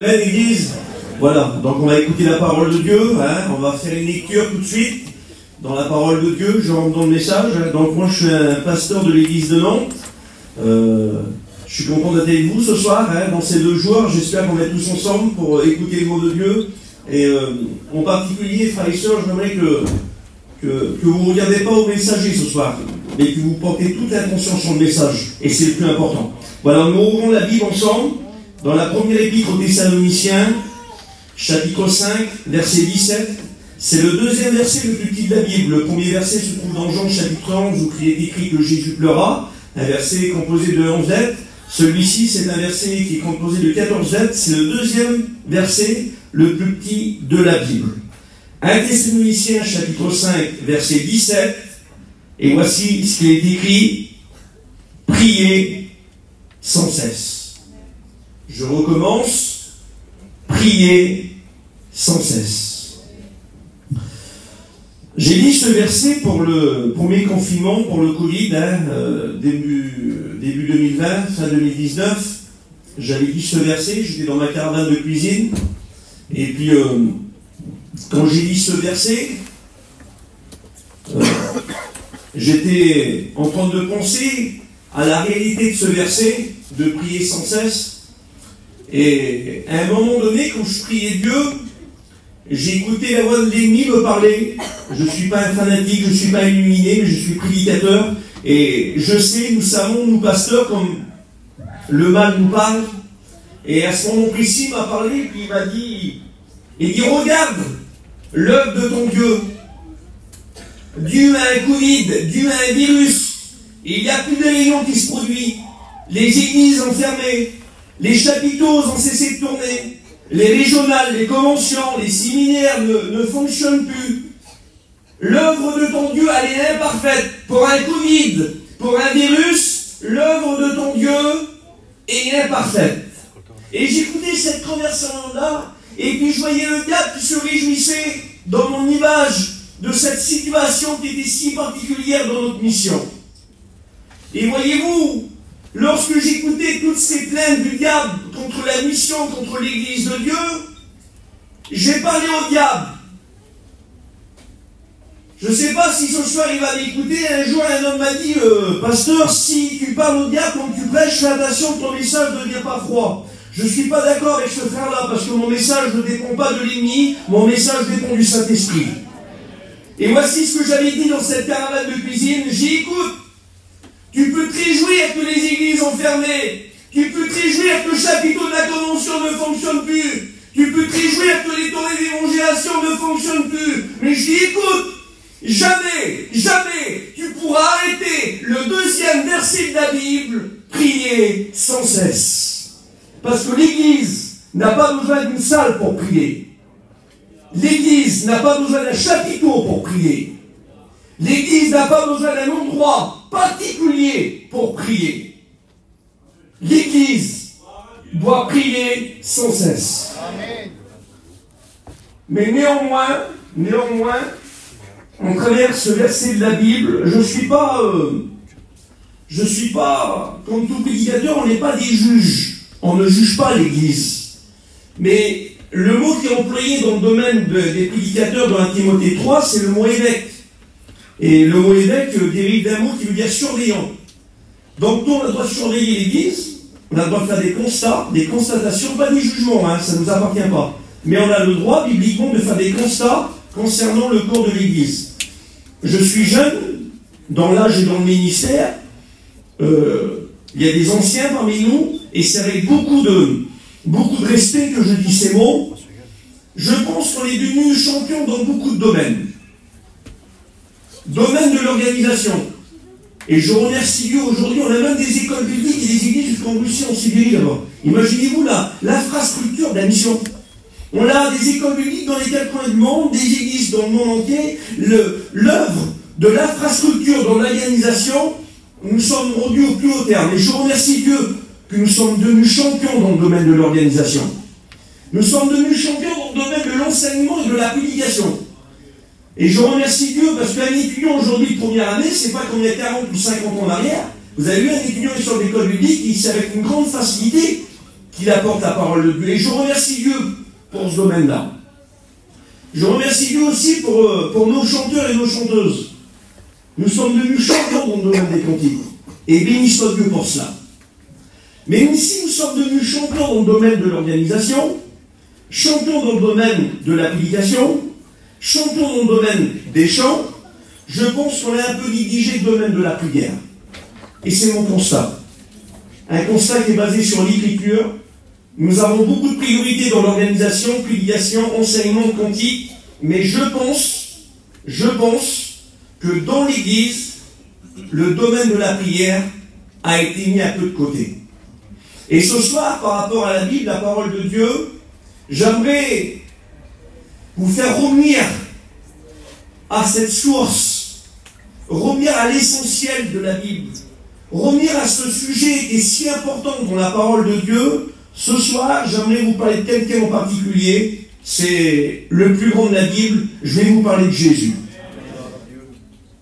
L'église, voilà, donc on va écouter la parole de Dieu, hein, on va faire une lecture tout de suite dans la parole de Dieu, je rentre dans le message. Donc moi je suis un pasteur de l'église de Nantes, je suis content d'être avec vous ce soir, hein, dans ces 2 jours, j'espère qu'on va être tous ensemble pour écouter le mot de Dieu, et en particulier, frères et sœurs, j'aimerais que vous ne regardez pas au messager ce soir, mais que vous portez toute l'attention sur le message, et c'est le plus important. Voilà, nous ouvrons la Bible ensemble, dans la première épître aux Thessaloniciens, chapitre 5, verset 17, c'est le 2e verset le plus petit de la Bible. Le premier verset se trouve dans Jean chapitre 11, où il est écrit que Jésus pleura, un verset composé de 11 lettres. Celui-ci, c'est un verset qui est composé de 14 lettres, c'est le 2e verset le plus petit de la Bible. 1 Thessaloniciens, chapitre 5, verset 17, et voici ce qui est écrit, priez sans cesse. Je recommence, priez sans cesse. J'ai dit ce verset pour le premier confinement, pour le Covid, début 2020, fin 2019. J'avais dit ce verset, j'étais dans ma caravane de cuisine, et puis quand j'ai dit ce verset, j'étais en train de penser à la réalité de ce verset, de prier sans cesse. Et à un moment donné, quand je priais Dieu, j'ai écouté la voix de l'ennemi me parler. Je ne suis pas un fanatique, je ne suis pas illuminé, mais je suis prédicateur. Et je sais, nous savons, nous pasteurs, comme le mal nous parle. Et à ce moment précis, il m'a parlé, puis il dit, regarde l'œuvre de ton Dieu. Dû à un Covid, dû à un virus, il n'y a plus de réunions qui se produisent. Les églises enfermées. Les chapiteaux ont cessé de tourner, les régionales, les conventions, les séminaires ne fonctionnent plus. L'œuvre de ton Dieu, elle est imparfaite. Pour un Covid, pour un virus, l'œuvre de ton Dieu est imparfaite. Et j'écoutais cette conversation-là, et puis je voyais le diable qui se réjouissait dans mon image de cette situation qui était si particulière dans notre mission. Et voyez-vous, lorsque j'écoutais toutes ces plaintes du diable contre la mission, contre l'église de Dieu, j'ai parlé au diable. Je ne sais pas si ce soir il va m'écouter. Un jour, un homme m'a dit, pasteur, si tu parles au diable quand tu prêches, fais attention que ton message ne devient pas froid. Je ne suis pas d'accord avec ce frère-là, parce que mon message ne dépend pas de l'ennemi, mon message dépend du Saint-Esprit. Et voici ce que j'avais dit dans cette caravane de cuisine. J'ai dit, écoute, tu peux te réjouir que les églises ont fermé. Tu peux te réjouir que le chapiteau de la convention ne fonctionne plus. Tu peux te réjouir que les tournées d'évangélisation ne fonctionnent plus. Mais je dis, écoute, jamais tu pourras arrêter le 2e verset de la Bible, prier sans cesse. Parce que l'église n'a pas besoin d'une salle pour prier. L'église n'a pas besoin d'un chapiteau pour prier. L'église n'a pas besoin d'un endroit particulier pour prier. L'église doit prier sans cesse. Amen. Mais néanmoins, on traverse ce verset de la Bible. Je suis pas, comme tout prédicateur, on n'est pas des juges. On ne juge pas l'église. Mais le mot qui est employé dans le domaine des prédicateurs dans 1 Timothée 3, c'est le mot évêque. Et le mot évêque dérive d'un mot qui veut dire surveillant. Donc nous, on a le droit de surveiller l'église, on a le droit de faire des constats, des constatations, pas des jugements, ça ne nous appartient pas. Mais on a le droit, bibliquement, de faire des constats concernant le corps de l'église. Je suis jeune, dans l'âge et dans le ministère, il y a des anciens parmi nous, et c'est avec beaucoup de respect que je dis ces mots. Je pense qu'on est devenus champions dans beaucoup de domaines. Domaine de l'organisation. Et je remercie Dieu, aujourd'hui on a même des écoles bibliques et des églises jusqu'en Russie, en Sibérie là-bas. Imaginez-vous l'infrastructure de la mission. On a des écoles bibliques dans les 4 coins du monde, des églises dans le monde entier. L'œuvre de l'infrastructure dans l'organisation, nous sommes rendus au plus haut terme. Et je remercie Dieu que nous sommes devenus champions dans le domaine de l'organisation. Nous sommes devenus champions dans le domaine de l'enseignement et de la publication. Et je remercie Dieu parce qu'un étudiant aujourd'hui de première année, c'est pas qu'on est 40 ou 50 ans en arrière. Vous avez vu un étudiant sur l'école biblique qui, avec une grande facilité, qu'il apporte la parole de Dieu. Et je remercie Dieu pour ce domaine-là. Je remercie Dieu aussi pour nos chanteurs et nos chanteuses. Nous sommes devenus chanteurs dans le domaine des cantiques. Et béni soit Dieu pour cela. Mais si nous sommes devenus chanteurs dans le domaine de l'organisation, chantons dans le domaine de l'application, chantons dans le domaine des chants, je pense qu'on a un peu négligé le domaine de la prière. Et c'est mon constat. Un constat qui est basé sur l'écriture. Nous avons beaucoup de priorités dans l'organisation, prédication, enseignement, cantique, mais je pense que dans l'Église, le domaine de la prière a été mis un peu de côté. Et ce soir, par rapport à la Bible, la parole de Dieu, j'aimerais vous faire revenir à cette source, revenir à l'essentiel de la Bible, revenir à ce sujet qui est si important dans la parole de Dieu. Ce soir, j'aimerais vous parler de quelqu'un en particulier, c'est le plus grand de la Bible, je vais vous parler de Jésus.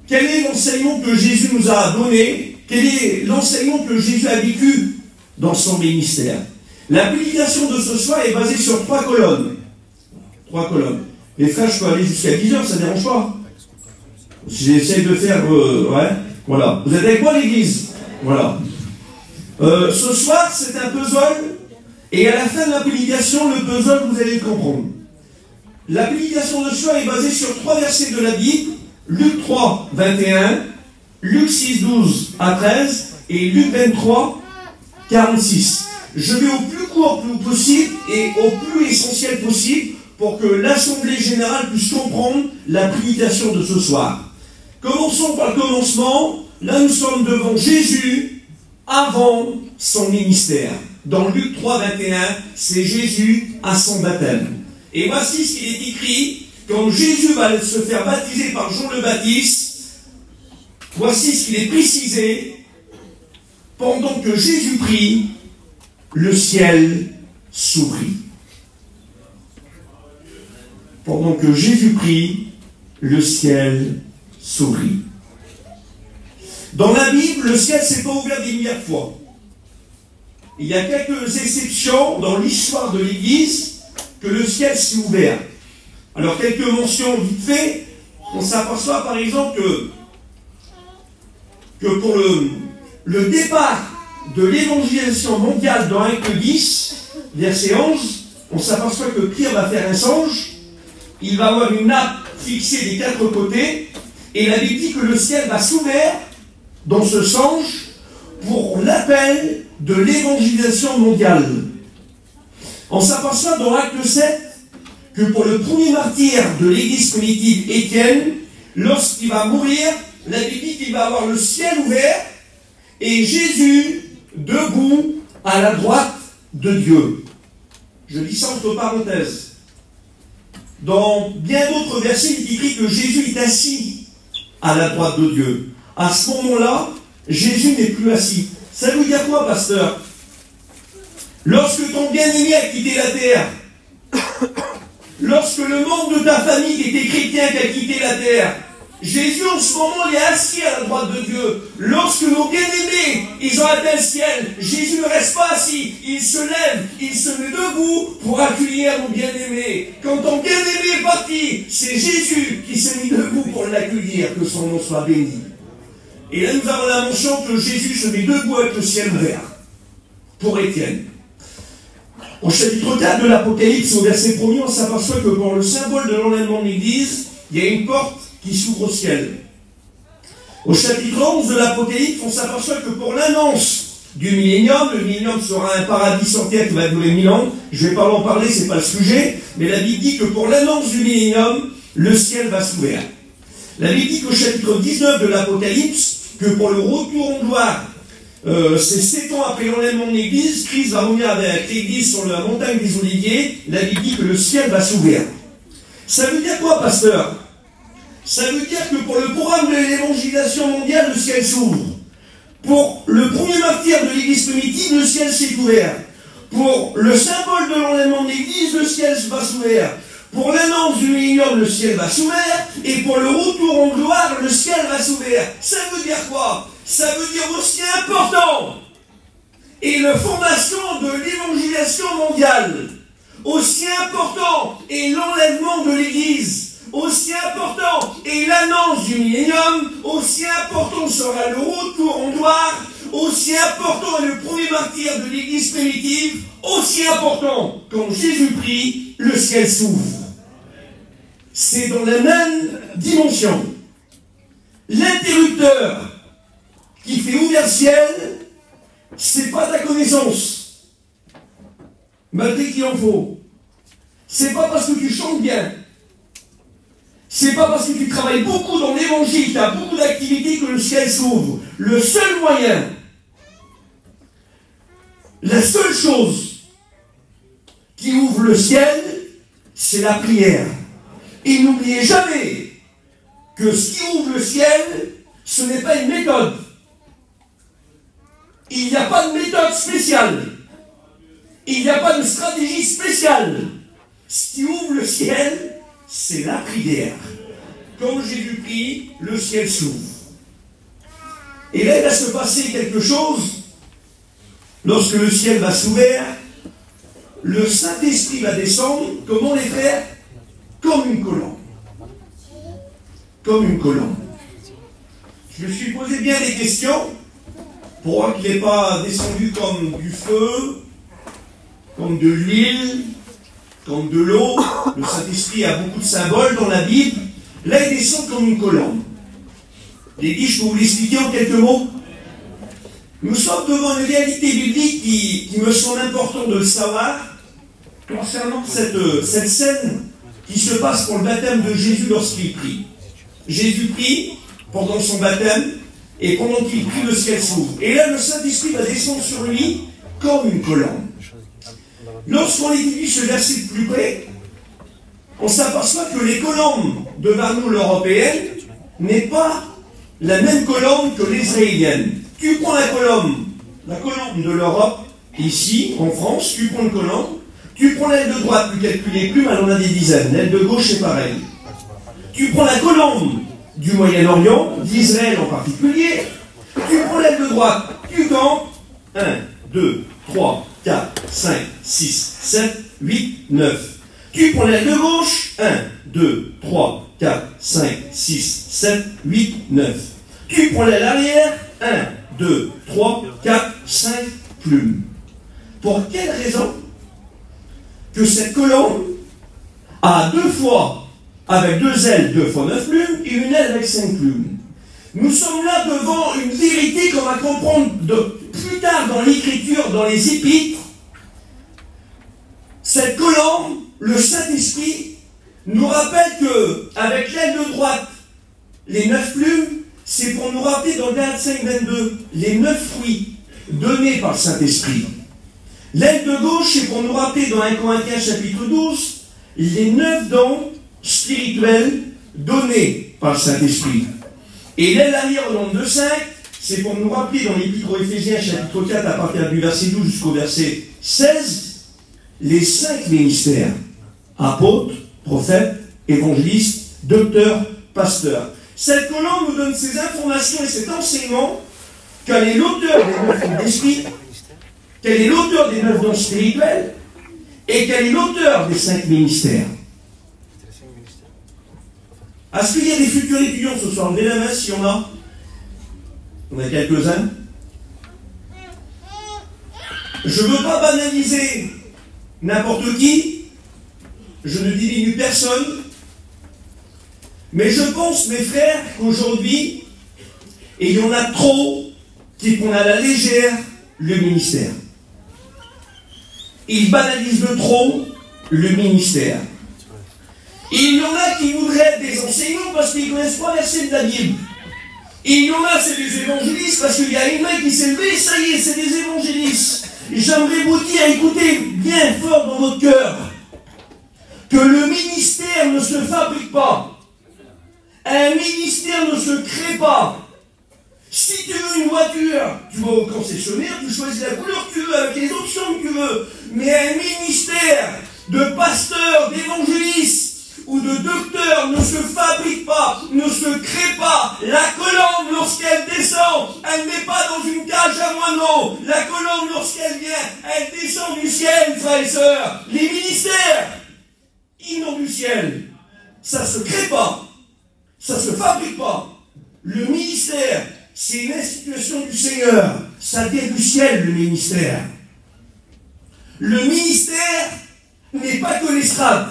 Quel est l'enseignement que Jésus nous a donné? Quel est l'enseignement que Jésus a vécu dans son ministère? La prédication de ce soir est basée sur 3 colonnes. 3 colonnes. Les frères, je peux aller jusqu'à 10 heures, ça ne dérange pas. J'essaie de faire... ouais, voilà. Vous êtes avec moi, l'église? Voilà. Ce soir, c'est un puzzle, et à la fin de la prédication, le puzzle, vous allez le comprendre. La prédication de ce soir est basée sur 3 versets de la Bible, Luc 3, 21, Luc 6, 12 à 13, et Luc 23, 46. Je vais au plus court possible et au plus essentiel possible pour que l'Assemblée générale puisse comprendre la prédication de ce soir. Commençons par le commencement. Là, nous sommes devant Jésus avant son ministère. Dans Luc 3, 21, c'est Jésus à son baptême. Et voici ce qu'il est écrit quand Jésus va se faire baptiser par Jean le Baptiste. Voici ce qu'il est précisé. Pendant que Jésus prie, le ciel s'ouvrit. Pendant que Jésus prie, le ciel s'ouvrit. Dans la Bible, le ciel ne s'est pas ouvert des milliards de fois. Il y a quelques exceptions dans l'histoire de l'Église que le ciel s'est ouvert. Alors, quelques mentions vite fait. On s'aperçoit par exemple que pour le départ de l'évangélisation mondiale dans Acte 10, verset 11, on s'aperçoit que Pierre va faire un songe. Il va avoir une nappe fixée des 4 côtés. Et la Bible dit que le ciel va s'ouvrir dans ce songe pour l'appel de l'évangélisation mondiale. On s'aperçoit dans Acte 7 que pour le premier martyr de l'église primitive, Étienne, lorsqu'il va mourir, la Bible dit qu'il va avoir le ciel ouvert et Jésus debout à la droite de Dieu. Je dis ça entre parenthèses. Dans bien d'autres versets, il est écrit que Jésus est assis à la droite de Dieu. À ce moment-là, Jésus n'est plus assis. Ça veut dire quoi, pasteur? Lorsque ton bien-aimé a quitté la terre, lorsque le membre de ta famille qui était chrétien qui a quitté la terre, Jésus en ce moment est assis à la droite de Dieu. Lorsque nos bien-aimés, ils ont atteint le ciel, Jésus ne reste pas assis, il se lève, il se met debout pour accueillir mon bien-aimé. Quand ton bien-aimé est parti, c'est Jésus qui s'est mis debout pour l'accueillir, que son nom soit béni. Et là nous avons la mention que Jésus se met debout avec le ciel ouvert, pour Étienne. Au chapitre 4 de l'Apocalypse, au verset 1er, on s'aperçoit que pour le symbole de l'enlèvement de l'Église, il y a une porte qui s'ouvre au ciel. Au chapitre 11 de l'Apocalypse, on s'aperçoit que pour l'annonce du millénium, le millénium sera un paradis sur terre qui va durer 1000 ans. Je ne vais pas en parler, ce n'est pas le sujet, mais la Bible dit que pour l'annonce du millénium, le ciel va s'ouvrir. La Bible dit qu'au chapitre 19 de l'Apocalypse, que pour le retour en gloire, c'est 7 ans après l'enlèvement de l'Église, Christ va revenir avec l'Église sur la montagne des Oliviers. La Bible dit que le ciel va s'ouvrir. Ça veut dire quoi, pasteur? Ça veut dire que pour le programme de l'évangélisation mondiale, le ciel s'ouvre. Pour le premier martyr de l'Église primitive, le ciel s'est ouvert. Pour le symbole de l'enlèvement de l'Église, le ciel va s'ouvrir. Pour l'annonce du millénium, le ciel va s'ouvrir. Et pour le retour en gloire, le ciel va s'ouvrir. Ça veut dire quoi? Ça veut dire aussi important est la fondation de l'évangélisation mondiale, aussi important est l'enlèvement de l'Église, aussi important est l'annonce du millénium, aussi important sera le retour en gloire, aussi important est le premier martyr de l'Église primitive, aussi important, quand Jésus prie, le ciel s'ouvre. C'est dans la même dimension. L'interrupteur qui fait ouvrir le ciel, c'est pas ta connaissance, malgré qu'il en faut. C'est pas parce que tu chantes bien. C'est pas parce que tu travailles beaucoup dans l'évangile, tu as beaucoup d'activités que le ciel s'ouvre. Le seul moyen, la seule chose qui ouvre le ciel, c'est la prière. Et n'oubliez jamais que ce qui ouvre le ciel, ce n'est pas une méthode. Il n'y a pas de méthode spéciale. Il n'y a pas de stratégie spéciale. Ce qui ouvre le ciel, c'est la prière. Quand Jésus prie, le ciel s'ouvre. Et là, il va se passer quelque chose. Lorsque le ciel va s'ouvrir, le Saint-Esprit va descendre. Comment les frères? Comme une colombe. Comme une colombe. Je me suis posé bien des questions. Pourquoi qu'il n'est pas descendu comme du feu, comme de l'huile, comme de l'eau? Le Saint-Esprit a beaucoup de symboles dans la Bible. Là, il descend comme une colombe. Et dit, je peux vous l'expliquer en quelques mots. Nous sommes devant une réalité biblique qui me semble important de le savoir concernant cette scène qui se passe pour le baptême de Jésus lorsqu'il prie. Jésus prie pendant son baptême et pendant qu'il prie, le ciel s'ouvre. Et là, le Saint-Esprit va descendre sur lui comme une colombe. Lorsqu'on étudie ce verset de plus près, on s'aperçoit que les colombes de Varnoul européenne n'est pas la même colombe que l'israélienne. Tu prends la colombe de l'Europe, ici, en France, tu prends une colombe, tu prends l'aile de droite, tu calcules les plumes, elle en a des dizaines, l'aile de gauche, c'est pareil. Tu prends la colombe du Moyen-Orient, d'Israël en particulier, tu prends l'aile de droite, tu comptes 1, 2, 3, 4, 5, 6, 7, 8, 9. Tu prends l'aile de gauche, 1, 2, 3, 4, 5, 6, 7, 8, 9. Tu prends l'aile arrière, 1, 2, 3, 4, 5 plumes. Pour quelle raison que cette colombe a 2 fois, avec 2 ailes, 2 fois 9 plumes, et une aile avec 5 plumes? Nous sommes là devant une vérité qu'on va comprendre plus tard dans l'Écriture, dans les Épîtres. Cette colombe, le Saint-Esprit, nous rappelle que avec l'aile de droite, les 9 plumes, c'est pour nous rappeler dans Galates 5, 22, les 9 fruits donnés par le Saint-Esprit. L'aile de gauche, c'est pour nous rappeler dans 1 Corinthiens chapitre 12, les 9 dons spirituels donnés par le Saint-Esprit. Et l'aile arrière au nombre de 5, c'est pour nous rappeler dans l'Épître aux Éphésiens chapitre 4, à partir du verset 12 jusqu'au verset 16, les 5 ministères: apôtres, prophètes, évangélistes, docteurs, pasteurs. Cette colombe nous donne ces informations et cet enseignement qu'elle est l'auteur des 9 fruits d'esprit, qu'elle est l'auteur des 9 dons spirituels et qu'elle est l'auteur des 5 ministères. Est-ce qu'il y a des futurs étudiants ce soir? Levez la main si on a. On a quelques-uns. Je ne veux pas banaliser n'importe qui. Je ne diminue personne. Mais je pense, mes frères, qu'aujourd'hui, et il y en a trop qui prennent à la légère le ministère. Ils banalisent de trop le ministère. Et il y en a qui voudraient être des enseignants parce qu'ils ne connaissent pas verset de la Bible. Et il y en a, c'est des évangélistes parce qu'il y a une main qui s'est levée, ça y est, c'est des évangélistes. J'aimerais vous dire, écoutez bien fort dans votre cœur, que le ministère ne se fabrique pas. Un ministère ne se crée pas. Si tu veux une voiture, tu vas au concessionnaire, tu choisis la couleur que tu veux, avec les options que tu veux. Mais un ministère de pasteurs, d'évangélistes, ou de docteur ne se fabrique pas, ne se crée pas. La colombe, lorsqu'elle descend, elle n'est pas dans une cage à moineaux. La colombe, lorsqu'elle vient, elle descend du ciel, frères et sœurs. Les ministères, ils n'ont du ciel. Ça ne se crée pas. Ça ne se fabrique pas. Le ministère, c'est une institution du Seigneur. Ça vient du ciel, le ministère. Le ministère n'est pas que l'estrade.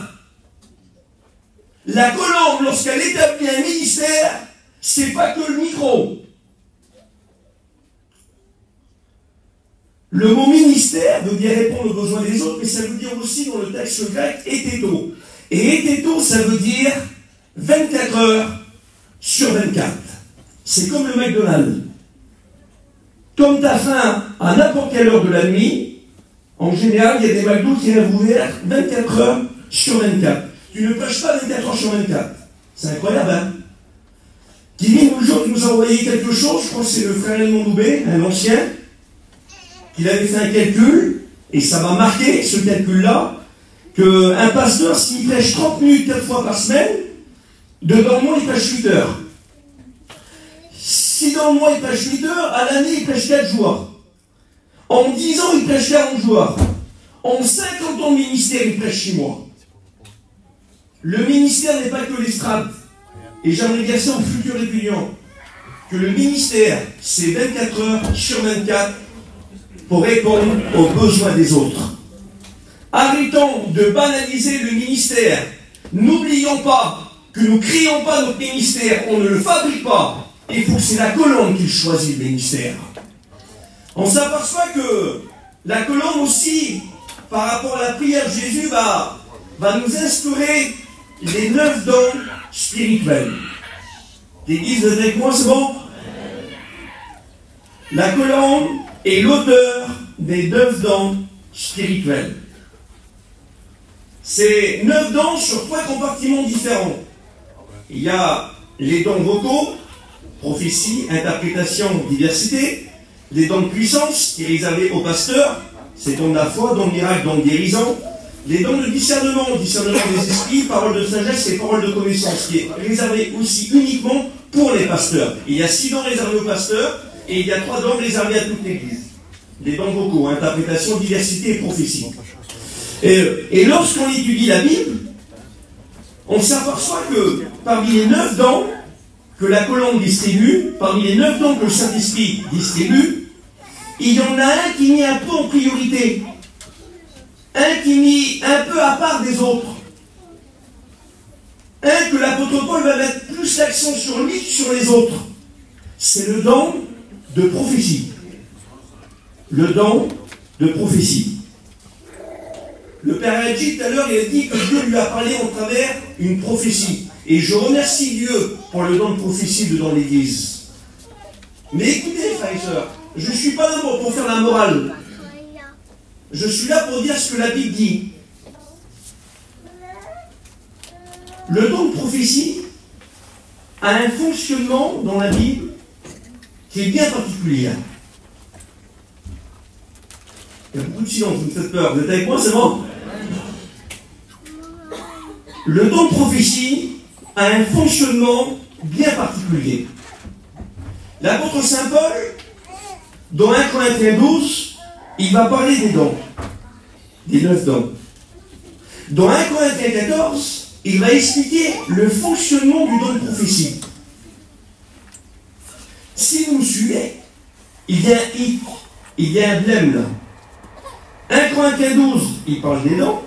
La colombe, lorsqu'elle établit un ministère, c'est pas que le micro. Le mot ministère veut bien répondre aux besoins des autres, mais ça veut dire aussi dans le texte grec ététo. Et ététo, ça veut dire 24 heures sur 24. C'est comme le McDonald's. Comme tu as faim à n'importe quelle heure de la nuit, en général, il y a des McDo qui restent ouverts 24 heures sur 24. Tu ne prêches pas 24 heures sur 24. C'est incroyable, hein? Kevin, le jour, nous a envoyé quelque chose, je crois que c'est le frère Edmond Doubé, un ancien, qu'il avait fait un calcul, et ça m'a marqué, ce calcul-là, qu'un pasteur, s'il prêche 30 minutes 4 fois par semaine, dans le mois, il prêche 8 heures. Si dans le mois, il prêche 8 heures, à l'année, il prêche 4 jours. En 10 ans, il prêche 40 jours. En 50 ans de ministère, il prêche 6 mois. Le ministère n'est pas que l'estrade. Et j'aimerais dire ça aux futurs étudiants. Que le ministère, c'est 24 heures sur 24 pour répondre aux besoins des autres. Arrêtons de banaliser le ministère. N'oublions pas que nous ne créons pas notre ministère. On ne le fabrique pas. Il faut que c'est la colombe qui choisit le ministère. On s'aperçoit que la colombe aussi, par rapport à la prière, Jésus va nous instaurer les 9 dons spirituels. L'Église, vous êtes avec moi, c'est bon? La colombe est l'auteur des 9 dons spirituels. C'est 9 dons sur 3 compartiments différents. Il y a les dons vocaux, prophétie, interprétation, diversité, les dons de puissance qui est réservé aux pasteurs, c'est dons de la foi, dons de miracle, dons de guérison, les dons de discernement des esprits, parole de sagesse et parole de connaissance, qui est réservé aussi uniquement pour les pasteurs. Il y a 6 dons réservés aux pasteurs et il y a 3 dons réservés à toute l'Église. Les dons vocaux, interprétation, diversité et prophétie. Et lorsqu'on étudie la Bible, on s'aperçoit que parmi les 9 dons que la colombe distribue, parmi les 9 dons que le Saint-Esprit distribue, il y en a un qui est mis un peu en priorité. Un qui est mis un peu à part des autres. Un que l'apôtre Paul va mettre plus l'accent sur lui que sur les autres. C'est le don de prophétie. Le don de prophétie. Le Père Adji, tout à l'heure, il a dit que Dieu lui a parlé en travers une prophétie. Et je remercie Dieu pour le don de prophétie dans l'Église. Mais écoutez, frères et sœurs, je ne suis pas là pour faire la morale. Je suis là pour dire ce que la Bible dit. Le don de prophétie a un fonctionnement dans la Bible qui est bien particulier. Il y a beaucoup de silence, vous me faites peur. Vous êtes avec moi, c'est bon? Le don de prophétie a un fonctionnement bien particulier. L'apôtre Saint Paul, dans 1 Corinthiens 12, il va parler des dons, des 9 dons. Dans 1 Corinthiens 14, il va expliquer le fonctionnement du don de prophétie. Si vous me suivez, il y a un hic, il y a un blême là. 1 Corinthiens 12, il parle des dons.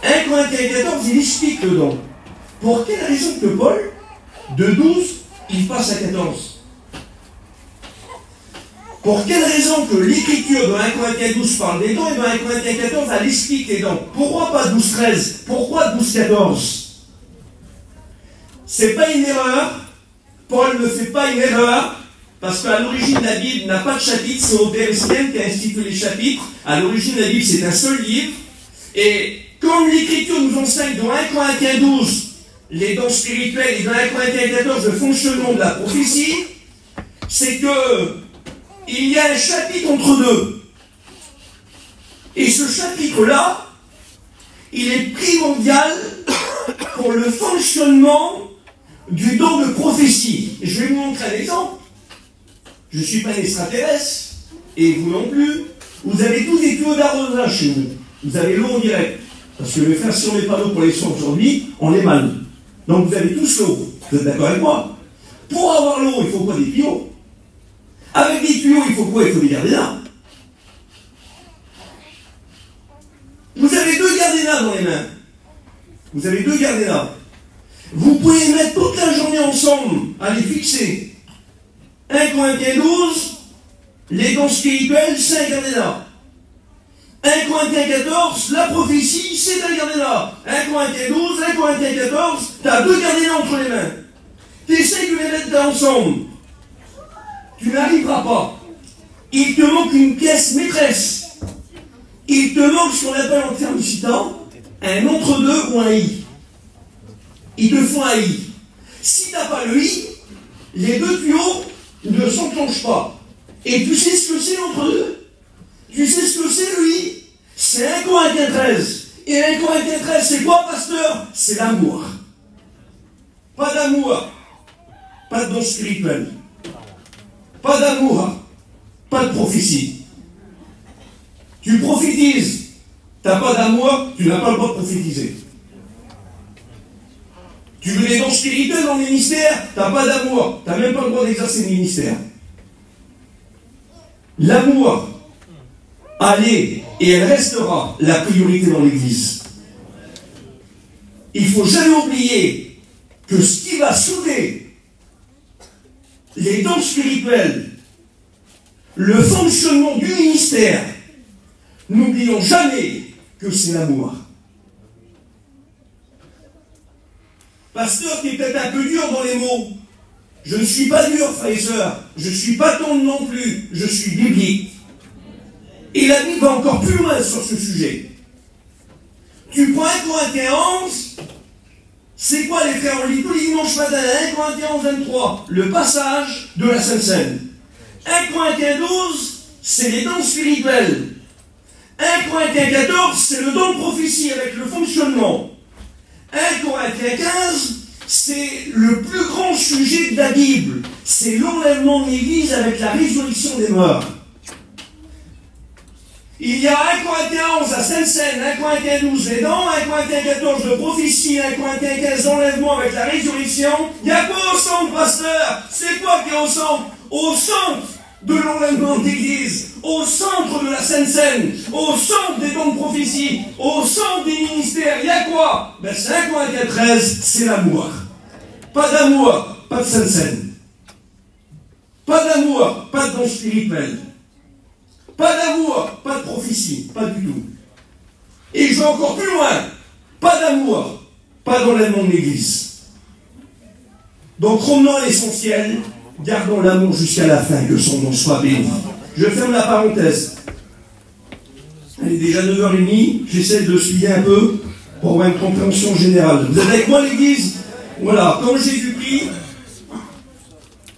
1 Corinthiens 14, il explique le don. Pour quelle raison que Paul, de 12, il passe à 14? Pour quelle raison que l'Écriture de 1 Corinthiens 12 parle des dons et dans 1 Corinthiens 14, elle explique les dons? Pourquoi pas 12-13? Pourquoi 12-14? C'est pas une erreur. Paul ne fait pas une erreur. Parce qu'à l'origine, la Bible n'a pas de chapitre. C'est Auberstienne qui a institué les chapitres. À l'origine, la Bible, c'est un seul livre. Et comme l'Écriture nous enseigne dans 1 Corinthiens 12, les dons spirituels et dans 1 Corinthiens 14, le fonctionnement de la prophétie, c'est que il y a un chapitre entre deux. Et ce chapitre-là, il est primordial pour pour le fonctionnement du don de prophétie. Je vais vous montrer un exemple. Je ne suis pas un extraterrestre, et vous non plus. Vous avez tous des tuyaux d'arrosage chez vous. Vous avez l'eau en direct. Parce que mes frères, si on met pas l'eau pour les soins aujourd'hui, on est mal. Donc vous avez tous l'eau. Vous êtes d'accord avec moi? Pour avoir l'eau, il faut quoi? Des tuyaux. Avec des tuyaux, il faut quoi? Il faut des gardénas. Vous avez deux gardénas dans les mains. Vous avez deux gardénas. Vous pouvez mettre toute la journée ensemble à les fixer. 1 Corinthiens 12, les dons spirituels, c'est un gardénas. 1 Corinthiens 14, la prophétie, c'est un gardénas. 1 Corinthiens 12, 1 Corinthiens 14, tu as deux gardénas entre les mains. Tu essaies de les mettre ensemble. Tu n'arriveras pas. Il te manque une pièce maîtresse. Il te manque ce qu'on appelle en termes citants un entre-deux ou un i. Il te faut un i. Si tu n'as pas le i, les deux tuyaux ne s'enclenchent pas. Et tu sais ce que c'est l'entre-deux? Tu sais ce que c'est le i? C'est 1 Corinthiens 13. Et 1 Corinthiens 13, c'est quoi, pasteur? C'est l'amour. Pas d'amour, pas de don spirituel. Pas d'amour, pas de prophétie. Tu prophétises, tu n'as pas d'amour, tu n'as pas le droit de prophétiser. Tu veux des dons spirituels dans le ministère, tu n'as pas d'amour, tu n'as même pas le droit d'exercer le ministère. L'amour, allez, et elle restera la priorité dans l'Église. Il ne faut jamais oublier que ce qui va souder les dons spirituels, le fonctionnement du ministère, n'oublions jamais que c'est l'amour. Pasteur, tu es peut-être un peu dur dans les mots. Je ne suis pas dur, frères et sœurs. Je ne suis pas tendre non plus. Je suis biblique. Et la Bible va encore plus loin sur ce sujet. Tu prends 1 Corinthiens 11, c'est quoi les frères? On lit tous les dimanches matin, 1 Corinthiens 11, 23, le passage de la Sainte Seine. 1 Corinthiens 12, c'est les dons spirituels. 1 Corinthiens 14, c'est le don de prophétie avec le fonctionnement. 1 Corinthiens 15, c'est le plus grand sujet de la Bible. C'est l'enlèvement de l'Église avec la résurrection des morts. Il y a 1 Corinthiens 11 à Sainte-Seine, 1 Corinthiens 12 les dons, 1 Corinthiens 14 de prophétie, 1 Corinthiens 15 l'enlèvement avec la résurrection. Il y a quoi au centre, pasteur? C'est quoi qui est au centre? Au centre de l'enlèvement de l'Église, au centre de la Sainte-Seine, au centre des dons de prophétie, au centre des ministères, il y a quoi? Ben, c'est 1 Corinthiens 13, c'est l'amour. Pas d'amour, pas de Sainte-Seine. Pas d'amour, pas de dons spirituels. Pas d'amour, pas de prophétie, pas du tout. Et je vais encore plus loin. Pas d'amour, pas d'enlèvement de l'Église. Donc revenons à l'essentiel, gardons l'amour jusqu'à la fin, que son nom soit béni. Je ferme la parenthèse. Il est déjà 9h30, j'essaie de suivre un peu pour avoir une compréhension générale. Vous êtes avec moi l'Église? Voilà, comme Jésus-Christ,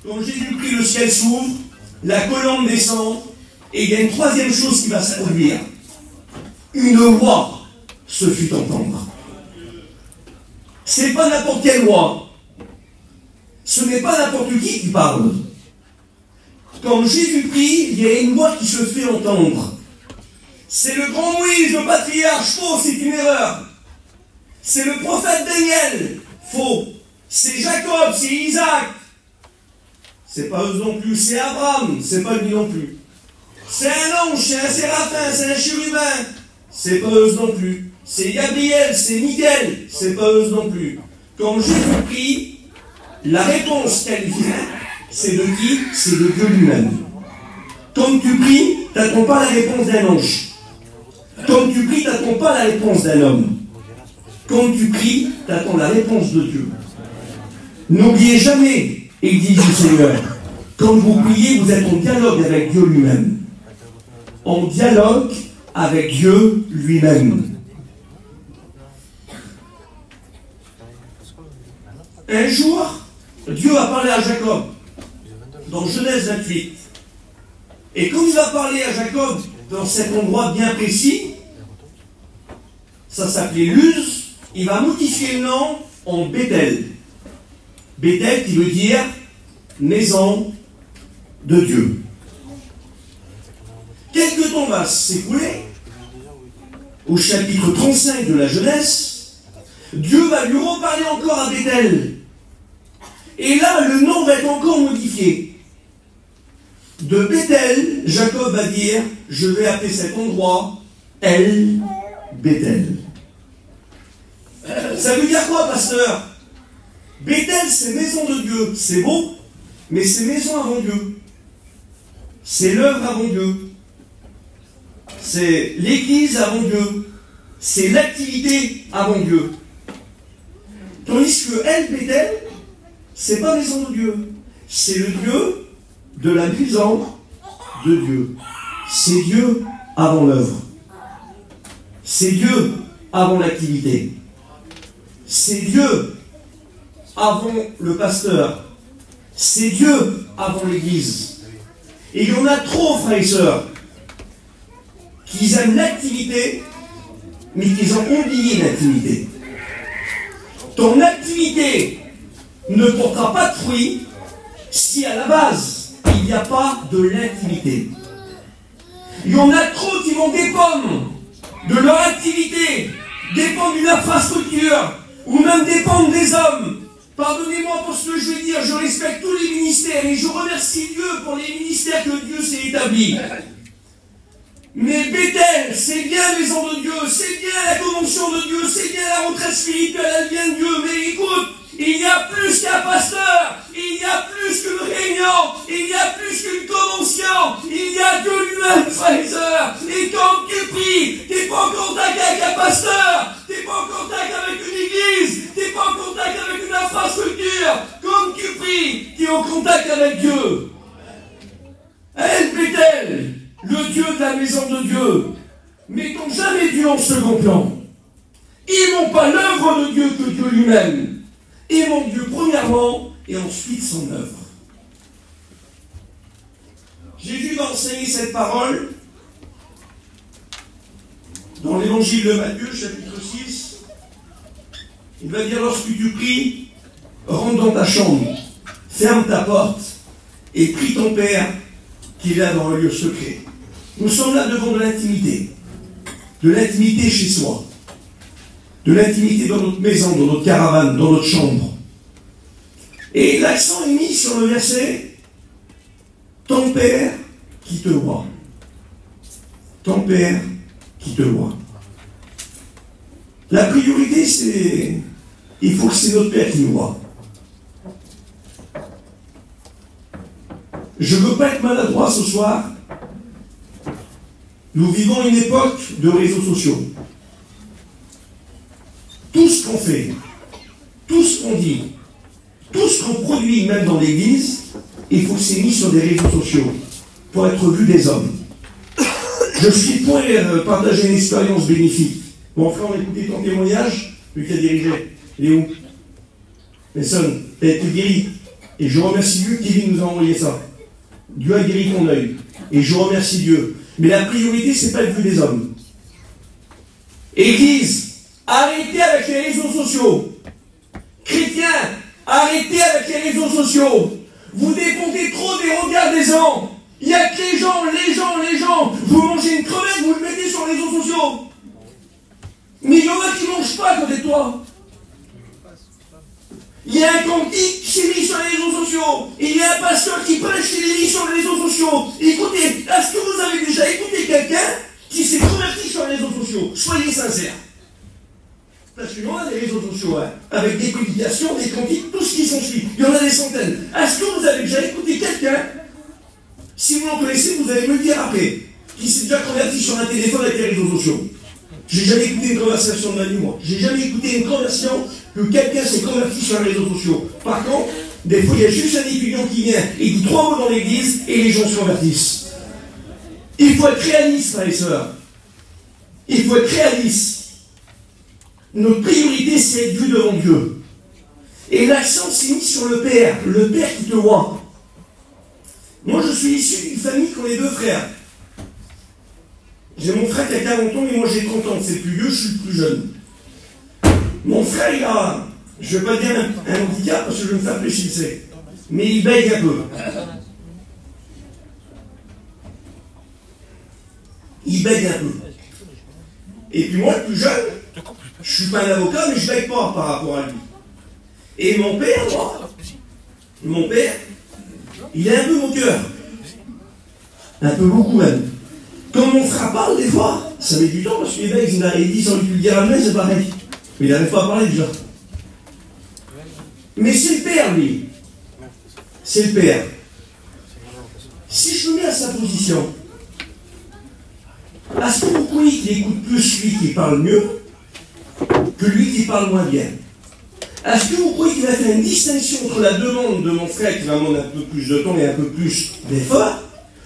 le ciel s'ouvre, la colonne descend, et il y a une troisième chose qui va se produire. Une voix se fit entendre. C'est pas n'importe quelle voix. Ce n'est pas n'importe qui parle. Quand Jésus prie, il y a une voix qui se fait entendre. C'est le grand Moïse, le patriarche, faux, c'est une erreur. C'est le prophète Daniel, faux. C'est Jacob, c'est Isaac. C'est pas eux non plus, c'est Abraham, c'est pas lui non plus. C'est un ange, c'est un séraphin, c'est un chérubin. C'est pas eux non plus. C'est Gabriel, c'est Miguel. C'est pas eux non plus. Quand Jésus prie, la réponse qu'elle vient, c'est de qui? C'est de Dieu lui-même. Quand tu pries, tu n'attends pas la réponse d'un ange. Quand tu pries, tu n'attends pas la réponse d'un homme. Quand tu pries, tu attends la réponse de Dieu. N'oubliez jamais, Église du Seigneur, quand vous priez, vous êtes en dialogue avec Dieu lui-même. En dialogue avec Dieu lui-même. Un jour, Dieu a parlé à Jacob, dans Genèse 28. Et quand il va parler à Jacob, dans cet endroit bien précis, ça s'appelait Luz, il va modifier le nom en Bethel. Bethel qui veut dire maison de Dieu. Quelque temps va s'écouler. Au chapitre 35 de la Genèse, Dieu va lui reparler encore à Bethel. Et là, le nom va être encore modifié. De Bethel, Jacob va dire, je vais appeler cet endroit El Bethel. Ça veut dire quoi, pasteur? Bethel, c'est maison de Dieu. C'est beau, mais c'est maison avant Dieu. C'est l'œuvre avant Dieu. C'est l'église avant Dieu. C'est l'activité avant Dieu. Tandis que El Bethel, c'est pas maison de Dieu. C'est le Dieu de la maison de Dieu. C'est Dieu avant l'œuvre. C'est Dieu avant l'activité. C'est Dieu avant le pasteur. C'est Dieu avant l'église. Et il y en a trop, frères et sœurs, qui aiment l'activité, mais qui ont oublié l'activité. Ton activité ne portera pas de fruits si à la base, il n'y a pas de l'intimité. Il y en a trop qui vont dépendre de leur activité, dépendre d'une infrastructure, ou même dépendre des hommes. Pardonnez-moi pour ce que je vais dire, je respecte tous les ministères et je remercie Dieu pour les ministères que Dieu s'est établis. Mais Bethel, c'est bien maison de Dieu, c'est bien la convention de Dieu, c'est bien la retraite spirituelle, elle vient de Dieu, mais écoute, il y a plus qu'un pasteur, il y a plus qu'une réunion, il y a plus qu'une convention, il y a Dieu lui-même, frères et sœurs. Et quand tu pries, tu n'es pas en contact avec un pasteur, tu n'es pas en contact avec une église, tu n'es pas en contact avec une infrastructure. Quand tu pries, tu es en contact avec Dieu. El Bethel, le Dieu de la maison de Dieu. Mettons jamais Dieu en second plan. Aimons pas l'œuvre de Dieu que Dieu lui-même. Aimons Dieu premièrement et ensuite son œuvre. Jésus va enseigner cette parole dans l'évangile de Matthieu, chapitre 6. Il va dire, lorsque tu pries, rentre dans ta chambre, ferme ta porte et prie ton Père qui est là dans le lieu secret. Nous sommes là devant de l'intimité chez soi, de l'intimité dans notre maison, dans notre caravane, dans notre chambre. Et l'accent est mis sur le verset « Ton Père qui te voit ». Ton Père qui te voit. La priorité, c'est... Il faut que c'est notre Père qui nous voit. Je ne veux pas être maladroit ce soir. Nous vivons une époque de réseaux sociaux. Tout ce qu'on fait, tout ce qu'on dit, tout ce qu'on produit, même dans l'église, il faut que c'est mis sur des réseaux sociaux pour être vu des hommes. Je suis pour partager une expérience bénéfique. Mon frère, on a écouté ton témoignage, lui qui a dirigé. Il est où? Personne, tu as été guéri. Et je remercie Dieu, Kevin nous a envoyé ça. Dieu a guéri ton œil. Et je remercie Dieu. Mais la priorité, c'est pas le vue des hommes. Église, arrêtez avec les réseaux sociaux. Chrétiens, arrêtez avec les réseaux sociaux. Vous dépendez trop des regards des gens. Il n'y a que les gens. Vous mangez une crevette, vous le mettez sur les réseaux sociaux. Mais il y en a qui ne mangent pas à côté de toi. Il y a un cantique qui s'est mis sur les réseaux sociaux. Il y a un pasteur qui prêche qui est mis sur les réseaux sociaux. Écoutez, est-ce que vous avez déjà écouté quelqu'un qui s'est converti sur les réseaux sociaux? Soyez sincères. Parce qu'il y en a des réseaux sociaux, hein, avec des publications, des cantiques, tout ce qui s'ensuit. Il y en a des centaines. Est-ce que vous avez déjà écouté quelqu'un, si vous l'en connaissez, vous allez me le dire après, qui s'est déjà converti sur un téléphone avec les réseaux sociaux? J'ai jamais écouté une conversation de ma vie, moi. J'ai jamais écouté une conversation que quelqu'un s'est converti sur les réseaux sociaux. Par contre, des fois, il y a juste un étudiant qui vient et dit 3 mots dans l'église et les gens se convertissent. Il faut être réaliste, frères et sœurs. Il faut être réaliste. Notre priorité, c'est être vu devant Dieu. Et l'accent s'est mis sur le Père qui te voit. Moi, je suis issu d'une famille qui ont les 2 frères. J'ai mon frère qui a 40 ans et moi j'ai 30 ans. C'est le plus vieux, je suis le plus jeune. Mon frère, il a je ne veux pas dire un handicap parce que je me fais appeler Chilsé, mais il bègue un peu. Il bègue un peu. Et puis moi, le plus jeune, je ne suis pas un avocat, mais je ne bègue pas par rapport à lui. Et mon père, il est un peu moqueur. Un peu beaucoup même. Quand mon frère parle, des fois, ça met du temps parce qu'il bègue, il dit sans lui le dire à la c'est pareil. Mais il n'arrive pas à parler déjà. Mais c'est le père, lui. C'est le père. Si je me mets à sa position, est-ce que vous croyez qu'il écoute plus lui qui parle mieux que lui qui parle moins bien? Est-ce que vous croyez qu'il va faire une distinction entre la demande de mon frère qui va demander un peu plus de temps et un peu plus d'effort,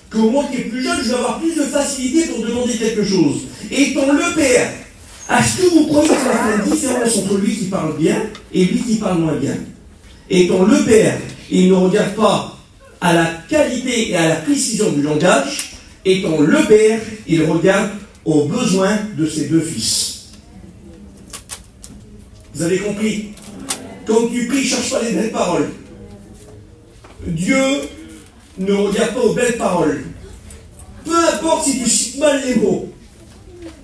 que moi qui est plus jeune, je vais avoir plus de facilité pour demander quelque chose? Étant le père, est-ce que vous croyez qu'il va faire une différence entre lui qui parle bien et lui qui parle moins bien? Étant le père, il ne regarde pas à la qualité et à la précision du langage. Étant le père, il regarde aux besoins de ses deux fils. Vous avez compris? Quand tu pries, cherche pas les belles paroles. Dieu ne regarde pas aux belles paroles. Peu importe si tu cites mal les mots.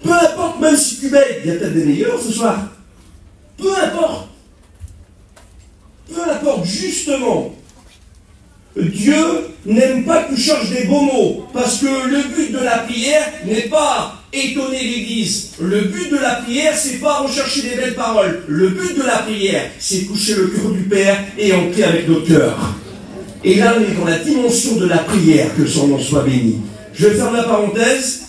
Peu importe même si tu bêtes. Il y a peut-être des meilleurs ce soir. Peu importe. Peu importe, justement. Dieu n'aime pas que tu cherches des beaux mots, parce que le but de la prière n'est pas étonner l'Église. Le but de la prière, c'est pas rechercher des belles paroles. Le but de la prière, c'est toucher le cœur du Père et entrer avec notre cœur. Et là, on est dans la dimension de la prière, que son nom soit béni. Je vais faire la parenthèse.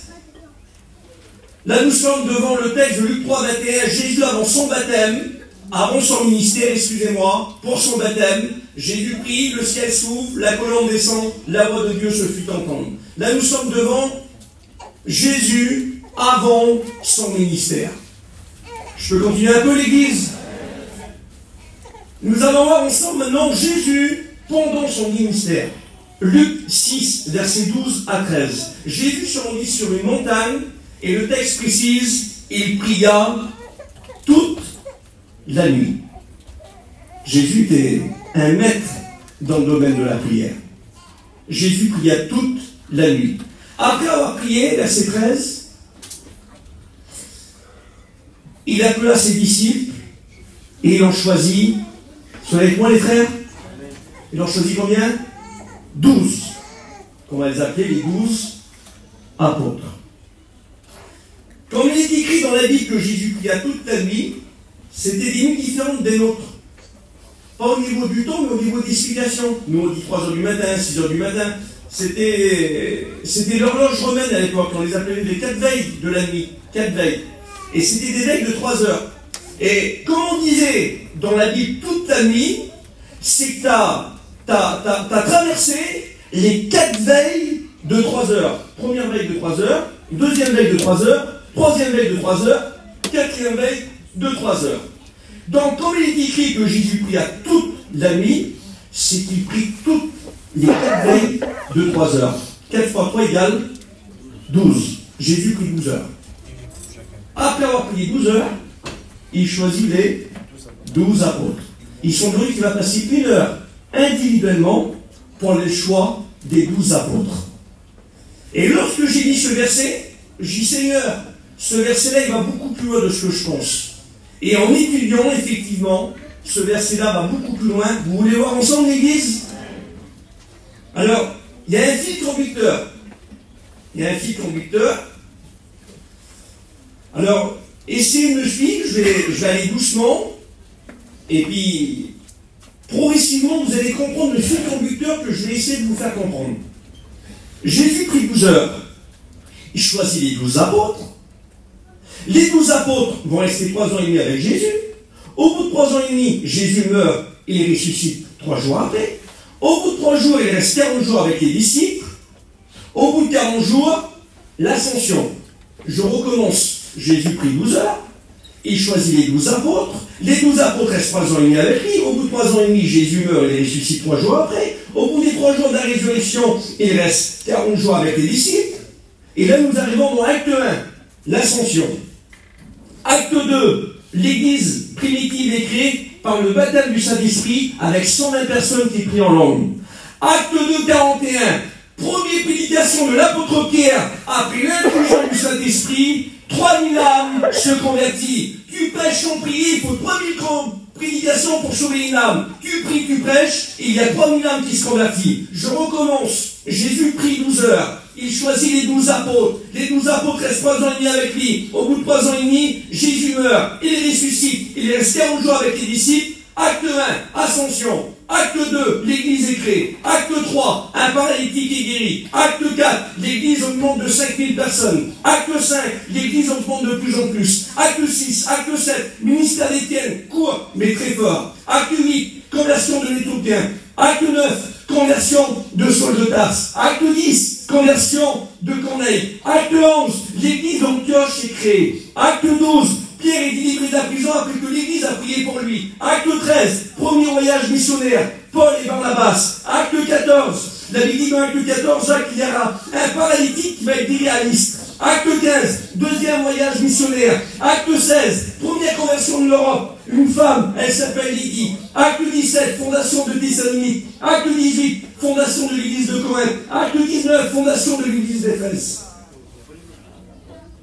Là, nous sommes devant le texte de Luc 3, 21. Jésus, avant son baptême, avant son ministère, excusez-moi, pour son baptême, Jésus prie, le ciel s'ouvre, la colombe descend, la voix de Dieu se fit entendre. Là, nous sommes devant Jésus avant son ministère. Je peux continuer un peu, l'Église? Nous allons voir ensemble maintenant Jésus pendant son ministère. Luc 6, versets 12 à 13. Jésus se rendit sur une montagne, et le texte précise, il pria toute la nuit. Jésus était un maître dans le domaine de la prière. Jésus pria toute la nuit. Après avoir prié, verset 13, il appela ses disciples et il en choisit, soyez avec moi les frères, il en choisit combien? 12. On va les appeler les 12 apôtres. Comme il est écrit dans la Bible que Jésus pria toute la nuit, c'était des nuits différentes des nôtres. Pas au niveau du temps, mais au niveau des civilisations. Nous, on dit 3h du matin, 6h du matin. C'était l'horloge romaine à l'époque. On les appelait les 4 veilles de la nuit. 4 veilles. Et c'était des veilles de 3 heures. Et comme on disait dans la Bible toute la nuit, c'est que t'as traversé les 4 veilles de 3 heures. Première veille de 3 heures, deuxième veille de 3 heures, troisième veille de 3 heures, quatrième veille de 3 heures. Donc, comme il est écrit que Jésus pria toute la nuit, c'est qu'il prie toutes les 4 veilles de 3 heures. 4 fois 3 égale 12. Jésus prie 12 heures. Après avoir prié 12 heures, il choisit les 12 apôtres. Ils sont connus qu'il va passer 1 heure individuellement pour le choix des 12 apôtres. Et lorsque j'ai dit ce verset, j'ai dit Seigneur, ce verset-là, il va beaucoup plus loin de ce que je pense. Et en étudiant, effectivement, ce verset-là va beaucoup plus loin. Vous voulez voir ensemble l'Église? Alors, il y a un fil conducteur. Il y a un fil conducteur. Alors, essayez de me suivre, je vais aller doucement. Et puis, progressivement, vous allez comprendre le fil conducteur que je vais essayer de vous faire comprendre. Jésus prie 12 heures. Il choisit les 12 apôtres. Les 12 apôtres vont rester 3 ans et demi avec Jésus. Au bout de 3 ans et demi, Jésus meurt et il ressuscite 3 jours après. Au bout de 3 jours, il reste 40 jours avec les disciples. Au bout de 40 jours, l'ascension. Je recommence. Jésus prie 12 heures. Il choisit les 12 apôtres. Les 12 apôtres restent 3 ans et demi avec lui. Au bout de 3 ans et demi, Jésus meurt et il ressuscite 3 jours après. Au bout des 3 jours de la résurrection, il reste 40 jours avec les disciples. Et là, nous arrivons dans acte 1, l'ascension. Acte 2, l'Église primitive est créée par le baptême du Saint-Esprit avec 120 personnes qui prient en langue. Acte 2, 41, première prédication de l'apôtre Pierre après l'infusion du Saint-Esprit, 3000 âmes se convertissent. Tu prêches sans prier, il faut 3000 prédications pour sauver une âme. Tu pries, tu prêches, et il y a 3000 âmes qui se convertissent. Je recommence. Jésus prie 12 heures. Il choisit les 12 apôtres. Les 12 apôtres restent 3 ans et demi avec lui. Au bout de 3 ans et demi, Jésus meurt. Il ressuscite. Il reste 40 jours avec les disciples. Acte 1, ascension. Acte 2, l'église est créée. Acte 3, un paralytique est guéri. Acte 4, l'église augmente de 5000 personnes. Acte 5, l'église augmente de plus en plus. Acte 6, acte 7, ministère d'Étienne, court, mais très fort. Acte 8, conversion de l'Éthiopien. Acte 9, conversion de Saul de Tarse. Acte 10, conversion de Corneille. Acte 11, l'église d'Antioche est créée. Acte 12, Pierre est délivré de la prison après que l'Église a prié pour lui. Acte 13, premier voyage missionnaire, Paul et Barnabas. Acte 14, la Bible dit dans Acte 14, Jacques, il y aura un paralytique qui va être guéri à Lystre. Acte 15, deuxième voyage missionnaire. Acte 16, première conversion de l'Europe. Une femme, elle s'appelle Lydie. Acte 17, fondation de Thessalonique. Acte 18, fondation de l'église de Corinthe. Acte 19, fondation de l'église d'Éphèse.